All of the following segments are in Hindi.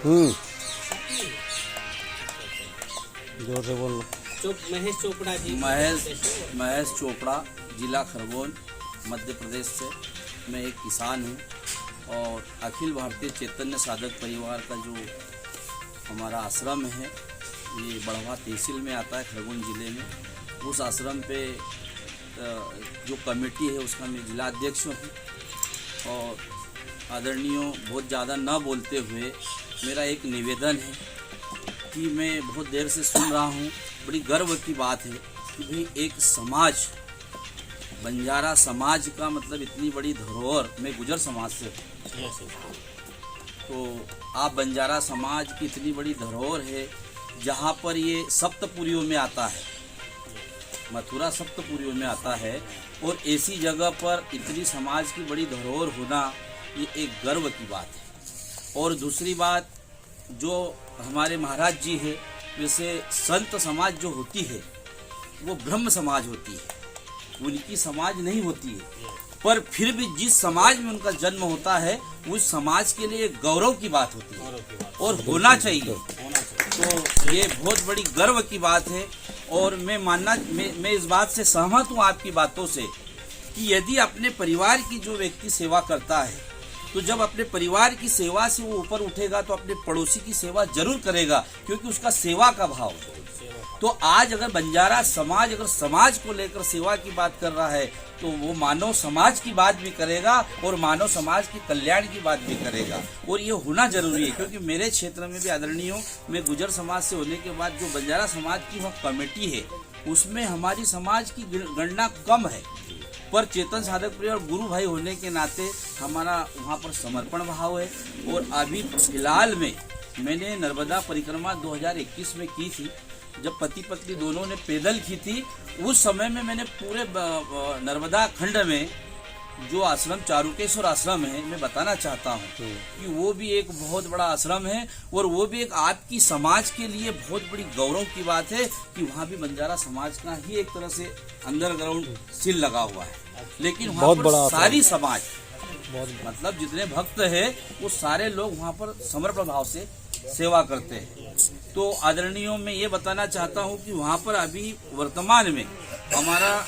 जोर से बोलो। महेश चोपड़ा जी। महेश चोपड़ा, जिला खरगोन, मध्य प्रदेश से। मैं एक किसान हूँ और अखिल भारतीय चैतन्य साधक परिवार का जो हमारा आश्रम है ये बढ़वा तहसील में आता है, खरगोन जिले में। उस आश्रम पे जो कमेटी है उसका मैं जिला अध्यक्ष हूँ। और आदरणीयों, बहुत ज़्यादा न बोलते हुए मेरा एक निवेदन है कि मैं बहुत देर से सुन रहा हूँ, बड़ी गर्व की बात है कि भाई एक समाज, बंजारा समाज का मतलब इतनी बड़ी धरोहर, मैं गुजर समाज से हूँ, तो आप बंजारा समाज की इतनी बड़ी धरोहर है जहाँ पर ये सप्तपुरियों में आता है, मथुरा सप्तपुरियों में आता है, और ऐसी जगह पर इतनी समाज की बड़ी धरोहर होना ये एक गर्व की बात है। और दूसरी बात, जो हमारे महाराज जी है, वैसे संत समाज जो होती है वो ब्रह्म समाज होती है, उनकी समाज नहीं होती है, पर फिर भी जिस समाज में उनका जन्म होता है उस समाज के लिए गौरव की बात होती है और होना चाहिए। तो ये बहुत बड़ी गर्व की बात है। और मैं इस बात से सहमत हूँ आपकी बातों से कि यदि अपने परिवार की जो व्यक्ति सेवा करता है, तो जब अपने परिवार की सेवा से वो ऊपर उठेगा तो अपने पड़ोसी की सेवा जरूर करेगा, क्योंकि उसका सेवा का भाव है। तो आज अगर बंजारा समाज अगर समाज को लेकर सेवा की बात कर रहा है तो वो मानव समाज की बात भी करेगा और मानव समाज के कल्याण की बात भी करेगा, और ये होना जरूरी है। क्योंकि मेरे क्षेत्र में भी आदरणीय, मैं गुजर समाज से होने के बाद जो बंजारा समाज की वह कमेटी है उसमें हमारी समाज की गणना कम है, पर चेतन साधक परिवार गुरु भाई होने के नाते हमारा वहाँ पर समर्पण भाव है। और अभी फिलहाल में मैंने नर्मदा परिक्रमा 2021 में की थी, जब पति पत्नी दोनों ने पैदल की थी। उस समय में मैंने पूरे नर्मदा खंड में जो आश्रम चारुकेश्वर आश्रम है, मैं बताना चाहता हूँ कि वो भी एक बहुत बड़ा आश्रम है, और वो भी एक आपकी समाज के लिए बहुत बड़ी गौरव की बात है कि वहाँ भी बंजारा समाज का ही एक तरह से अंडरग्राउंड सील लगा हुआ है। लेकिन वहाँ पर सारी समाज, मतलब जितने भक्त है वो सारे लोग वहाँ पर समर्पण भाव से सेवा करते हैं। तो आदरणीयों, मैं ये बताना चाहता हूँ कि वहाँ पर अभी वर्तमान में हमारा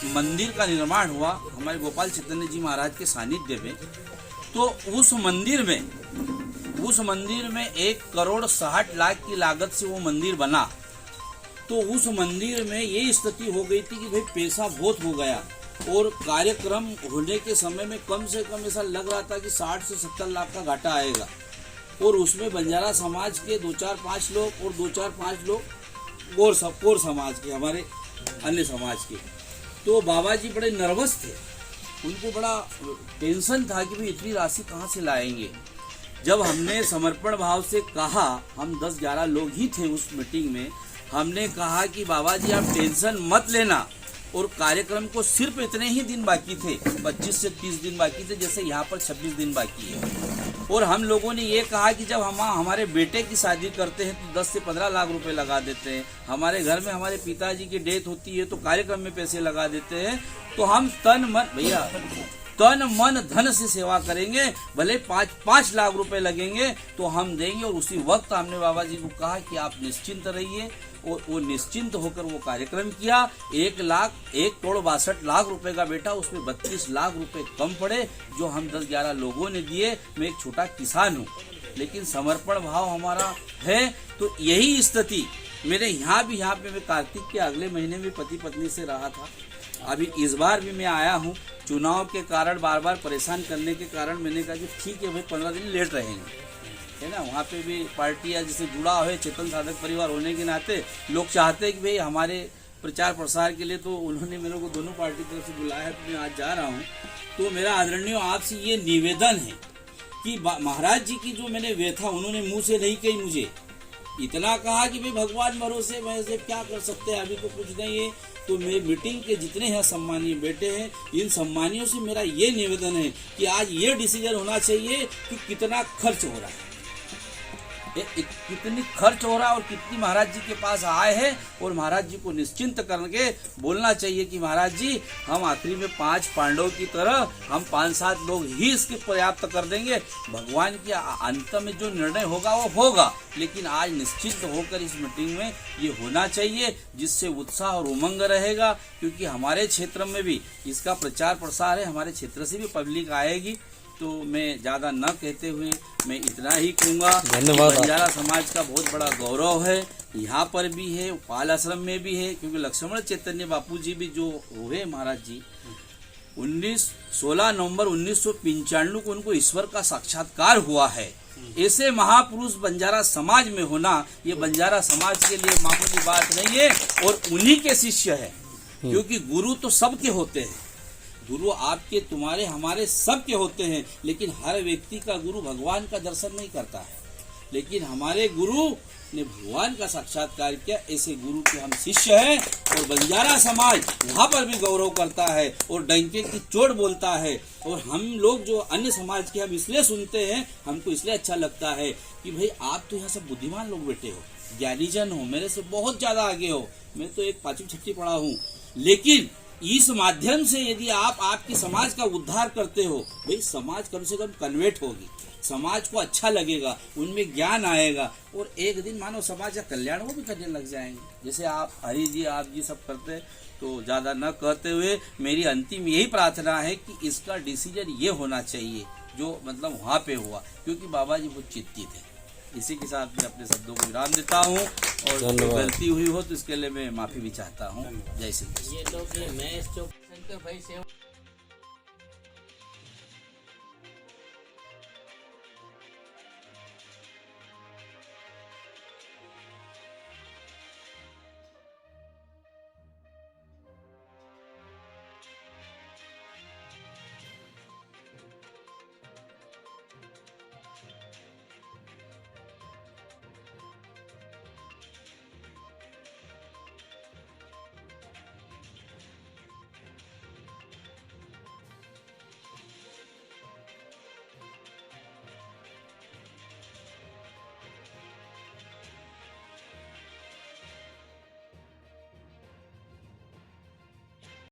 मंदिर का निर्माण हुआ हमारे गोपाल चैतन्य जी महाराज के सानिध्य में। तो उस मंदिर में 1,60,00,000 की लागत से वो मंदिर बना। तो उस मंदिर में ये स्थिति हो गई थी कि भाई पैसा बहुत हो गया, और कार्यक्रम होने के समय में कम से कम ऐसा लग रहा था कि 60 से 70 लाख का घाटा आएगा, और उसमें बंजारा समाज के 2-4-5 लोग और 2-4-5 लोग और समाज के, हमारे अन्य समाज के। तो बाबा जी बड़े नर्वस थे, उनको बड़ा टेंशन था कि भाई इतनी राशि कहाँ से लाएंगे। जब हमने समर्पण भाव से कहा, हम 10-11 लोग ही थे उस मीटिंग में, हमने कहा कि बाबा जी आप टेंशन मत लेना, और कार्यक्रम को सिर्फ इतने ही दिन बाकी थे, 25 से 30 दिन बाकी थे, जैसे यहाँ पर 26 दिन बाकी है। और हम लोगों ने ये कहा कि जब हम हमारे बेटे की शादी करते हैं तो 10 से 15 लाख रुपए लगा देते हैं, हमारे घर में हमारे पिताजी की डेथ होती है तो कार्यक्रम में पैसे लगा देते हैं, तो हम तन मन धन से सेवा करेंगे, भले 5 लाख रुपए लगेंगे तो हम देंगे। और उसी वक्त हमने बाबा जी को कहा कि आप निश्चिंत रहिए, और वो निश्चिंत होकर वो कार्यक्रम किया। 1,62,00,000 रुपए का बेटा, उसमें 32 लाख रुपए कम पड़े जो हम 10-11 लोगों ने दिए। मैं एक छोटा किसान हूँ, लेकिन समर्पण भाव हमारा है। तो यही स्थिति मेरे यहाँ पे मैं कार्तिक के अगले महीने में पति पत्नी से रहा था। अभी इस बार भी मैं आया हूँ, चुनाव के कारण बार बार परेशान करने के कारण मैंने कहा कि ठीक है भाई 15 दिन लेट रहेंगे, है ना। वहाँ पे भी पार्टियाँ जिससे जुड़ा है चेतन साधक परिवार होने के नाते लोग चाहते हैं कि भाई हमारे प्रचार प्रसार के लिए, तो उन्होंने मेरे को दोनों पार्टी की तरफ से बुलाया है, तो मैं आज जा रहा हूँ। तो मेरा आदरणीय आपसे ये निवेदन है कि महाराज जी की जो मैंने व्यथा उन्होंने मुँह से नहीं कही, मुझे इतना कहा कि भाई भगवान भरोसे वैसे क्या कर सकते हैं, अभी तो कुछ नहीं है। तो मेरे मीटिंग के जितने हैं सम्मानीय बेटे हैं, इन सम्मानियों से मेरा ये निवेदन है कि आज ये डिसीजन होना चाहिए कि कितना खर्च हो रहा है। कितनी खर्च हो रहा है और कितनी महाराज जी के पास आए हैं, और महाराज जी को निश्चिंत करके बोलना चाहिए कि महाराज जी हम आखिरी में 5 पांडवों की तरह हम 5-7 लोग ही इसके पर्याप्त कर देंगे। भगवान के अंत में जो निर्णय होगा वो होगा, लेकिन आज निश्चिंत होकर इस मीटिंग में ये होना चाहिए, जिससे उत्साह और उमंग रहेगा। क्योंकि हमारे क्षेत्र में भी इसका प्रचार प्रसार है, हमारे क्षेत्र से भी पब्लिक आएगी। तो मैं ज़्यादा न कहते हुए मैं इतना ही कहूँगा। धन्यवाद। बंजारा समाज का बहुत बड़ा गौरव है, यहाँ पर भी है, पाल आश्रम में भी है। क्योंकि लक्ष्मण चैतन्य बापू जी भी जो हुए महाराज जी 16 नवंबर 1995 को उनको ईश्वर का साक्षात्कार हुआ है। ऐसे महापुरुष बंजारा समाज में होना ये बंजारा समाज के लिए मामूली बात नहीं है, और उन्हीं के शिष्य है। क्योंकि गुरु तो सबके होते हैं, गुरु आपके तुम्हारे हमारे सबके होते हैं, लेकिन हर व्यक्ति का गुरु भगवान का दर्शन नहीं करता है। लेकिन हमारे गुरु ने भगवान का साक्षात्कार किया, ऐसे गुरु के हम शिष्य हैं। और बंजारा समाज वहाँ पर भी गौरव करता है और डंके की चोट बोलता है। और हम लोग जो अन्य समाज के हम इसलिए सुनते हैं, हमको इसलिए अच्छा लगता है कि भाई आप तो यहाँ सब बुद्धिमान लोग बैठे हो, ज्ञानीजन हो, मेरे से बहुत ज्यादा आगे हो। मैं तो एक 5वीं 6वीं पढ़ा हूँ, लेकिन इस माध्यम से यदि आप आपके समाज का उद्धार करते हो, भाई समाज कम से कम कन्वर्ट होगी, समाज को अच्छा लगेगा, उनमें ज्ञान आएगा, और एक दिन मानव समाज का कल्याण वो भी करने लग जाएंगे। जैसे आप हरि जी आप जी सब करते। तो ज़्यादा न कहते हुए मेरी अंतिम यही प्रार्थना है कि इसका डिसीजन ये होना चाहिए जो मतलब वहाँ पे हुआ, क्योंकि बाबा जी बहुत चिंतित है। इसी के साथ मैं अपने शब्दों को विराम देता हूँ, और जो गलती हुई हो तो इसके लिए मैं माफ़ी भी चाहता हूँ। जय श्री कृष्ण। ये लोग ये महेश चौक शंकर भाई सेवा